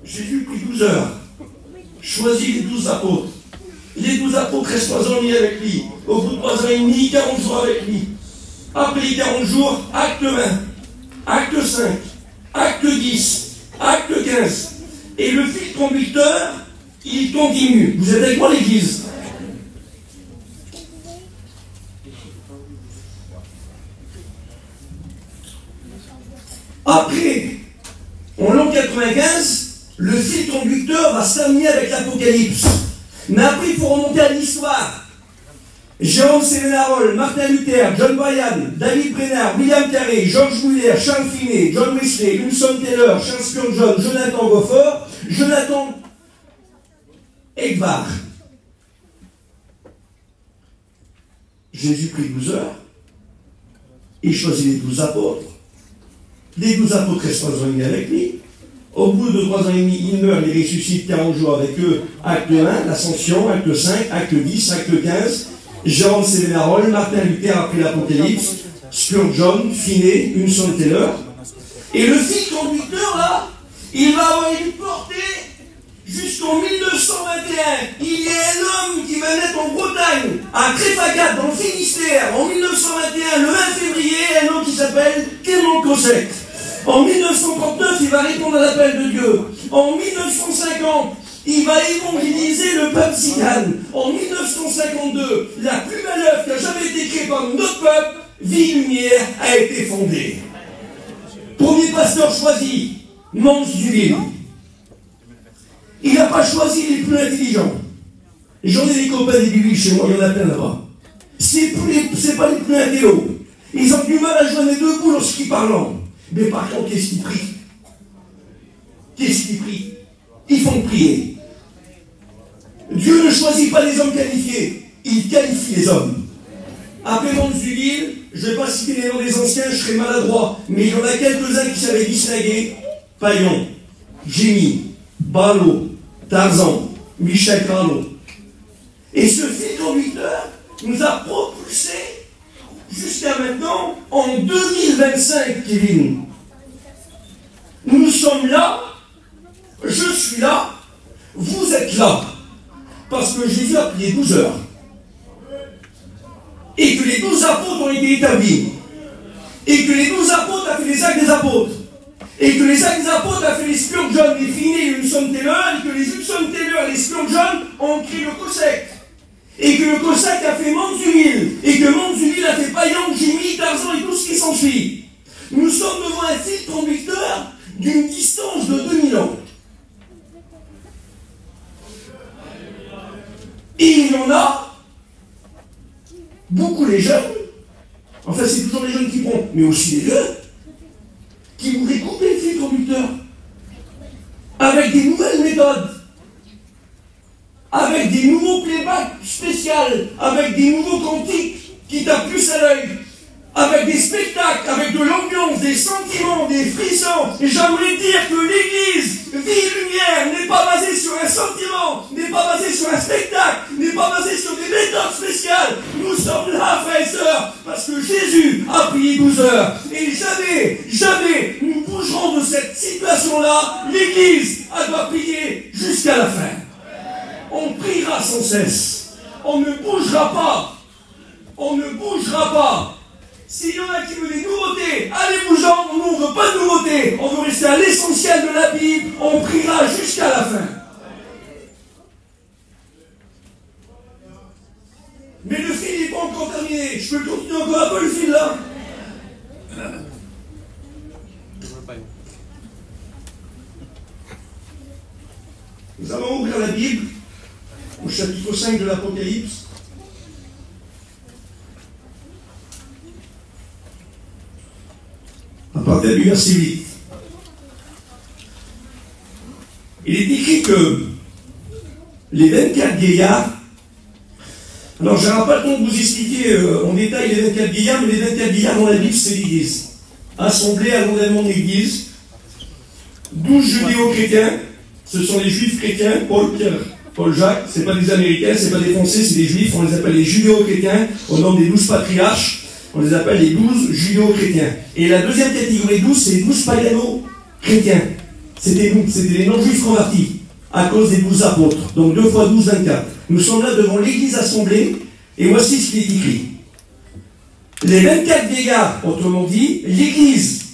Jésus prit 12 heures. Choisit les 12 apôtres. Les 12 apôtres restent 3 ans et demi avec lui. Au bout de 3 ans et demi, 40 jours avec lui. Après les 40 jours, acte 1, acte 5, acte 10, acte 15. Et le fil conducteur, il continue. Vous êtes avec moi, l'église? Après, en l'an 95, le fil conducteur va se terminer avec l'Apocalypse. Mais après, il faut remonter à l'histoire. Jérôme Sévénarol, Martin Luther, John Bryan, David Brainerd, William Carey, George Muller, Charles Finney, John Wesley, Hudson Taylor, Charles Spurgeon, Jonathan Gofford, Jonathan Edvard. Jésus prit 12 heures. Il choisit les 12 apôtres. Les 12 apôtres restent 3 ans et demi avec lui. Au bout de 3 ans et demi, il meurt, il ressuscite 40 jours avec eux. Acte 1, l'ascension, acte 5, acte 10, acte 15. Jérôme Sévénarol, Martin Luther après l'Apocalypse, Spurgeon, Finney, Hudson Taylor. Et le fil conducteur, là, il va avoir une portée jusqu'en 1921. Il y a un homme qui va naître en Bretagne, à Tréfagat, dans le Finistère, en 1921, le 20 février, un homme qui s'appelle Clément Cosset. En 1939, il va répondre à l'appel de Dieu. En 1950, il va évangéliser le peuple Zidane. En 1952, la plus belle œuvre qui a jamais été créée par notre peuple, Vie Lumière, a été fondée. Premier pasteur choisi, Mance Duville. Il n'a pas choisi les plus intelligents. J'en ai des copains des bibliques chez moi, il y en a plein là-bas. C'est pas les plus intellos. Ils ont du mal à joindre les deux bouts lorsqu'ils parlent. Mais par contre, qu'est-ce qu'ils prient? Qu'est-ce qu'ils prient? Ils font prier. Dieu ne choisit pas les hommes qualifiés, il qualifie les hommes. Après Mance Duville, je ne vais pas citer les noms des anciens, je serai maladroit, mais il y en a quelques-uns qui savaient distinguer Paillon, Génie, Ballot, Tarzan, Michel Carlo. Et ce fil conducteur nous a propulsés jusqu'à maintenant, en 2025, Kevin. Nous sommes là, je suis là, vous êtes là. Parce que Jésus a prié 12 heures. Et que les 12 apôtres ont été établis. Et que les 12 apôtres ont fait les actes des apôtres. Et que les actes des apôtres ont fait les Spurgeon, les Finney, les Hudson Taylor. Et que les Hudson Taylor et les Spurgeon ont créé le COSEC. Et que le COSAC a fait Mance Duville, et que Mance Duville a fait Payan, Jimmy, Tarzan et tout ce qui s'ensuit. Nous sommes devant un fil conducteur d'une distance de 2000 ans. Et il y en a beaucoup les jeunes, enfin c'est toujours les jeunes qui prennent, mais aussi les vieux, qui voudraient couper le fil conducteur avec des nouvelles méthodes. Avec des nouveaux playbacks spéciaux, avec des nouveaux cantiques qui tapent plus à l'œil, avec des spectacles, avec de l'ambiance, des sentiments, des frissons. Et j'aimerais dire que l'Église, vie et lumière, n'est pas basée sur un sentiment, n'est pas basée sur un spectacle, n'est pas basée sur des méthodes spéciales. Nous sommes là, frères et sœurs, parce que Jésus a prié 12 heures. Et jamais nous bougerons de cette situation-là. L'Église, elle doit prier jusqu'à la fin. On priera sans cesse. On ne bougera pas. On ne bougera pas. S'il y en a qui veulent des nouveautés, allez bougeons, nous on ne veut pas de nouveautés, on veut rester à l'essentiel de la Bible, on priera jusqu'à la fin. Mais le fil n'est pas encore terminé, je peux continuer encore un peu le fil là. Nous allons ouvrir la Bible au chapitre 5 de l'Apocalypse. À partir du verset 8. Il est écrit que les 24 vieillards, alors je n'aurai pas le temps de vous expliquer en détail les 24 vieillards, mais les 24 vieillards dans la Bible, c'est l'Église. Assemblée à l'endroit de l'Église, 12 judéo-chrétiens, ce sont les juifs chrétiens, Paul, Pierre, Paul, Jacques, ce n'est pas des Américains, ce n'est pas des Français, c'est des juifs, on les appelle les judéo-chrétiens, au nom des 12 patriarches. On les appelle les 12 judéo-chrétiens. Et la deuxième catégorie 12, c'est les 12 païano-chrétiens. C'était les non-juifs convertis, à cause des 12 apôtres. Donc 2 fois 12, 24. Nous sommes là devant l'église assemblée, et voici ce qui est écrit. Les 24 vieillards, autrement dit, l'église.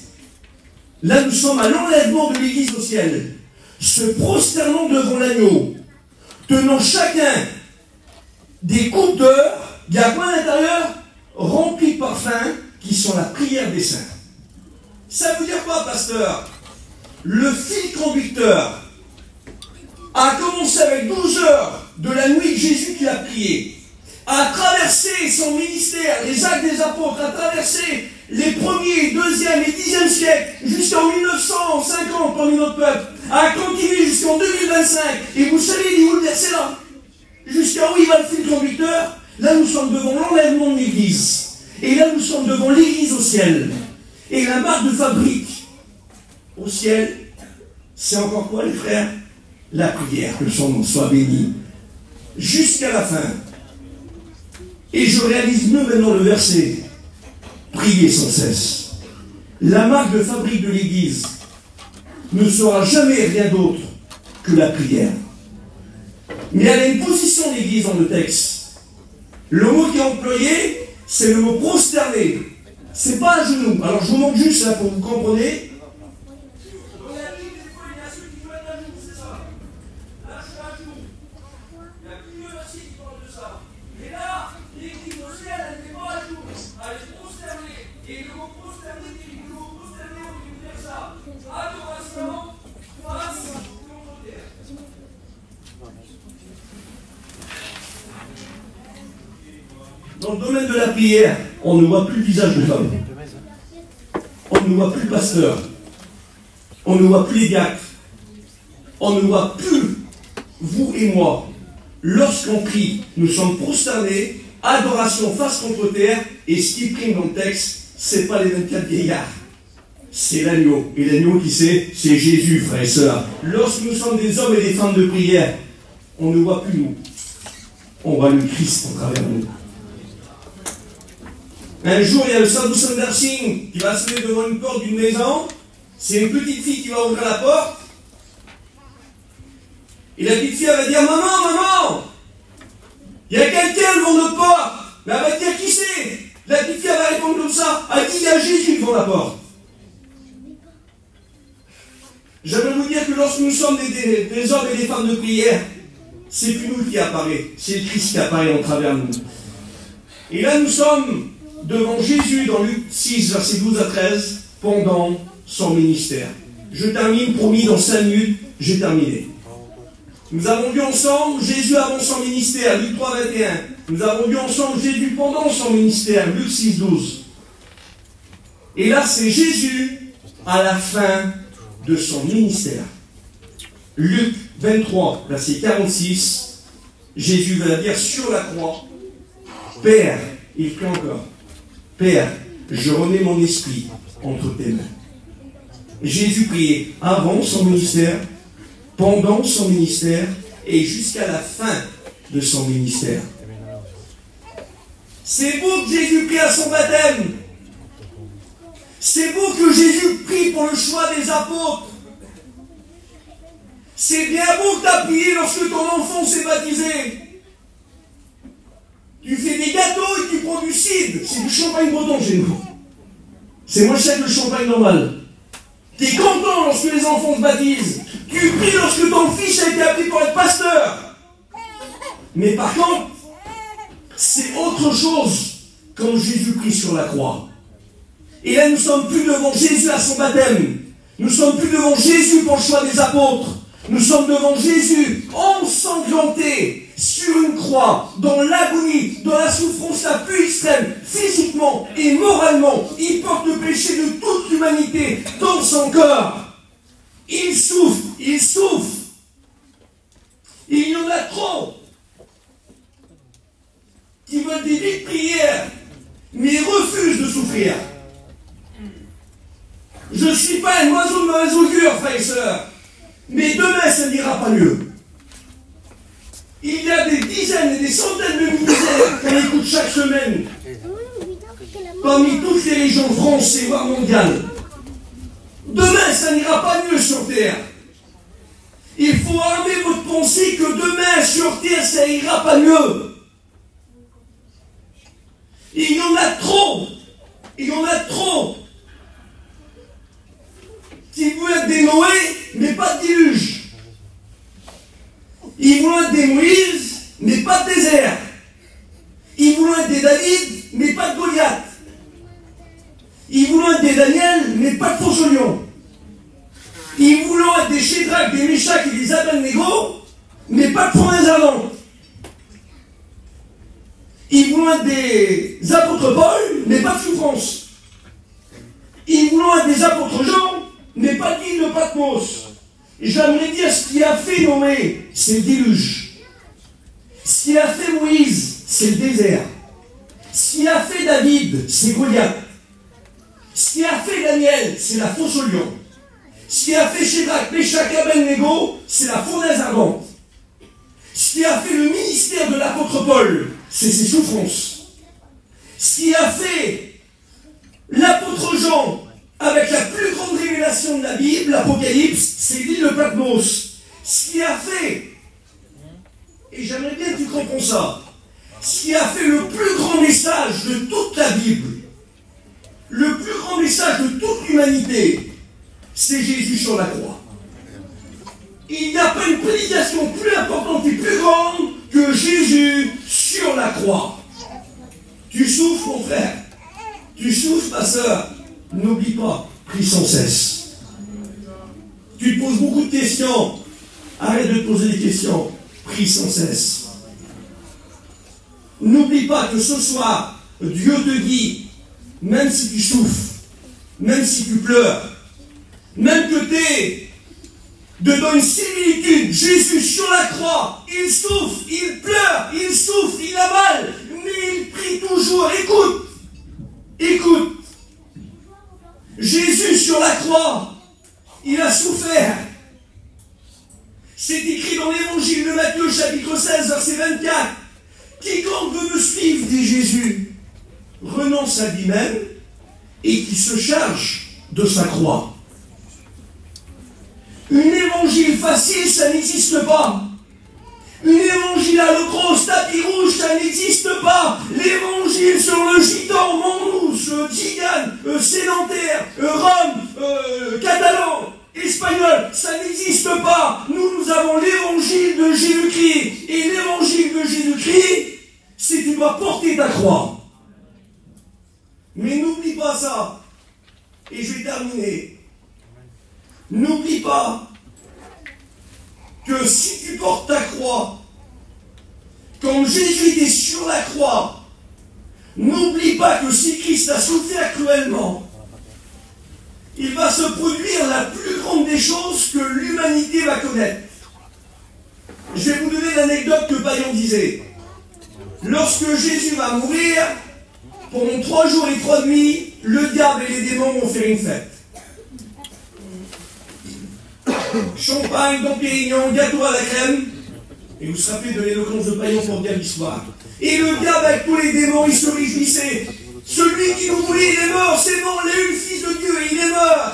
Là, nous sommes à l'enlèvement de l'église au ciel. Se prosternant devant l'agneau, tenant chacun des coupes d'or, il y a quoi à l'intérieur? Remplis de parfums qui sont la prière des saints. Ça veut dire quoi, pasteur? Le fil conducteur a commencé avec 12 heures de la nuit de Jésus qu'il a prié, a traversé son ministère, les actes des apôtres, a traversé les 1er, 2e et 10e siècles jusqu'en 1950 parmi notre peuple, a continué jusqu'en 2025. Et vous savez, il est où le verset là? Jusqu'à où il va le fil conducteur? Là, nous sommes devant l'enlèvement de l'Église. Et là, nous sommes devant l'Église au ciel. Et la marque de fabrique au ciel, c'est encore quoi, les frères? La prière, que son nom soit béni, jusqu'à la fin. Et je réalise mieux maintenant le verset. Priez sans cesse. La marque de fabrique de l'Église ne sera jamais rien d'autre que la prière. Mais elle a une position, l'Église, dans le texte. Le mot qui est employé, c'est le mot prosterner. C'est pas à genoux. Alors je vous montre juste là pour que vous compreniez. Dans la Bible, des fois, il y a ceux qui veulent être à genoux, c'est ça. Là, je suis à genoux. Il y a plusieurs versets qui parlent de ça. Mais là, l'église au ciel, elle n'est pas à genoux. Elle est prosternée. Et le mot prosterner, on peut dire ça. Adoration face contre terre. Dans le domaine de la prière, on ne voit plus le visage de l'homme. On ne voit plus le pasteur. On ne voit plus les diacres. On ne voit plus vous et moi. Lorsqu'on prie, nous sommes prosternés, adoration face contre terre, et ce qui prime dans le texte, ce n'est pas les 24 vieillards. C'est l'agneau. Et l'agneau qui c'est Jésus, frères et sœurs. Lorsque nous sommes des hommes et des femmes de prière, on ne voit plus nous. On voit le Christ à travers nous. Un jour, il y a le Sadhu Sundar Singh qui va se mettre devant une porte d'une maison. C'est une petite fille qui va ouvrir la porte. Et la petite fille, elle va dire, maman, il y a quelqu'un devant notre porte. Mais elle va dire, qui c'est? La petite fille, elle va répondre comme ça. Elle dit, il y a Jésus devant la porte. J'aimerais vous dire que lorsque nous sommes des hommes et des femmes de prière, c'est plus nous qui apparaît, c'est le Christ qui apparaît en travers nous. Et là, nous sommes devant Jésus dans Luc 6, versets 12 à 13, pendant son ministère. Je termine, promis, dans 5 minutes, j'ai terminé. Nous avons vu ensemble Jésus avant son ministère, Luc 3, 21. Nous avons vu ensemble Jésus pendant son ministère, Luc 6, 12. Et là, c'est Jésus à la fin de son ministère. Luc 23, verset 46, Jésus va dire sur la croix, Père, il prie encore, Père, je remets mon esprit entre tes mains. Jésus priait avant son ministère, pendant son ministère et jusqu'à la fin de son ministère. C'est beau que Jésus prie à son baptême. C'est beau que Jésus prie pour le choix des apôtres. C'est bien beau que tu as prié lorsque ton enfant s'est baptisé. Tu fais des gâteaux et tu prends du cidre. C'est du champagne breton chez nous. C'est moins cher que le champagne normal. Tu es content lorsque les enfants se baptisent. Tu pries lorsque ton fils a été appelé pour être pasteur. Mais par contre, c'est autre chose quand Jésus prie sur la croix. Et là, nous ne sommes plus devant Jésus à son baptême. Nous ne sommes plus devant Jésus pour le choix des apôtres. Nous sommes devant Jésus ensanglanté sur une croix, dans l'agonie, dans la souffrance la plus extrême, physiquement et moralement. Il porte le péché de toute l'humanité dans son corps. Il souffre, il souffre. Il y en a trop qui veulent des vies de prière, mais refusent de souffrir. Je ne suis pas un oiseau de mauvaise augure, frères et sœurs, mais demain, ça n'ira pas mieux. Il y a des dizaines et des centaines de ministères qu'on écoute chaque semaine, parmi toutes les régions de France et voire mondiales. Demain, ça n'ira pas mieux sur Terre. Il faut armer votre pensée que demain, sur Terre, ça ira pas mieux. Il y en a trop. Il y en a trop. Qui veulent être des Noé, mais pas de déluge. Ils veulent être des Moïse, mais pas de désert. Ils veulent être des David, mais pas de Goliath. Ils veulent être des Daniel, mais pas de faux lion. Ils veulent être des Shadrach, des Meshach et des Abednego, mais pas de fournaise ardente. Ils veulent être des apôtres Paul, mais pas de souffrance. Ils veulent être des apôtres Jean, mais pas de l'île de Patmos. J'aimerais dire ce qui a fait Noé, c'est le déluge. Ce qui a fait Moïse, c'est le désert. Ce qui a fait David, c'est Goliath. Ce qui a fait Daniel, c'est la fosse au lion. Ce qui a fait Shadrach, Meshach et Abednego, c'est la fournaise ardente. Ce qui a fait le ministère de l'apôtre Paul, c'est ses souffrances. Ce qui a fait l'apôtre Jean, avec la plus grande révélation de la Bible, l'Apocalypse, c'est l'île de Patmos. Ce qui a fait, et j'aimerais bien que tu comprends ça, ce qui a fait le plus grand message de toute la Bible, le plus grand message de toute l'humanité, c'est Jésus sur la croix. Il n'y a pas une prédication plus importante et plus grande que Jésus sur la croix. Tu souffres, mon frère. Tu souffres, ma soeur. N'oublie pas, prie sans cesse. Tu te poses beaucoup de questions. Arrête de te poser des questions. Prie sans cesse. N'oublie pas que ce soir, Dieu te dit, même si tu souffres, même si tu pleures, même que tu es dans une similitude, Jésus sur la croix, il souffre, il pleure, il souffre, il a mal, mais il prie toujours. Écoute, écoute. Jésus sur la croix, il a souffert. C'est écrit dans l'évangile de Matthieu, chapitre 16, verset 24. Quiconque veut me suivre, dit Jésus, renonce à lui-même et qui se charge de sa croix. Un évangile facile, ça n'existe pas. Un évangile à le gros tapis rouge, ça n'existe pas. L'évangile sur le gitan, Montmousse, Tzigane, sédentaire, Rome, catalan, espagnol, ça n'existe pas. Nous avons l'évangile de Jésus-Christ. Et l'évangile de Jésus-Christ, c'est que tu dois porter ta croix. Mais n'oublie pas ça. Et je vais terminer. N'oublie pas que si tu portes ta croix, quand Jésus était sur la croix, n'oublie pas que si Christ a souffert cruellement, il va se produire la plus grande des choses que l'humanité va connaître. Je vais vous donner l'anecdote que Payan disait. Lorsque Jésus va mourir, pendant 3 jours et 3 nuits, le diable et les démons vont faire une fête. Champagne, Dom Pérignon, gâteau à la crème. Et vous vous rappelez de l'éloquence de Paillon pour dire l'histoire. Et le diable avec tous les démons, il se réjouissait. Celui qui nous voulait, il est mort, c'est bon, on a eu le Fils de Dieu, il est mort.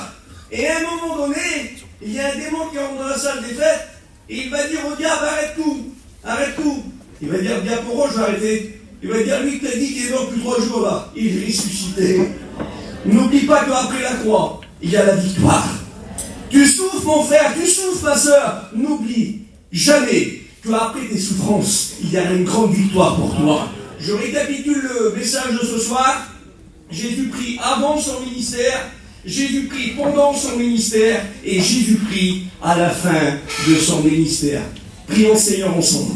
Et à un moment donné, il y a un démon qui rentre dans la salle des fêtes, et il va dire au diable, arrête tout, arrête tout. Il va dire, bien pourquoi je vais arrêter? Il va dire, lui qui t'a dit qu'il est mort plus 3 jours là, il est ressuscité. N'oublie pas qu'après la croix, il y a la victoire. Tu souffres mon frère, tu souffres ma soeur, n'oublie jamais qu'après tes souffrances, il y a une grande victoire pour toi. Je récapitule le message de ce soir. Jésus prie avant son ministère, Jésus prie pendant son ministère et Jésus prie à la fin de son ministère. Prions Seigneur ensemble.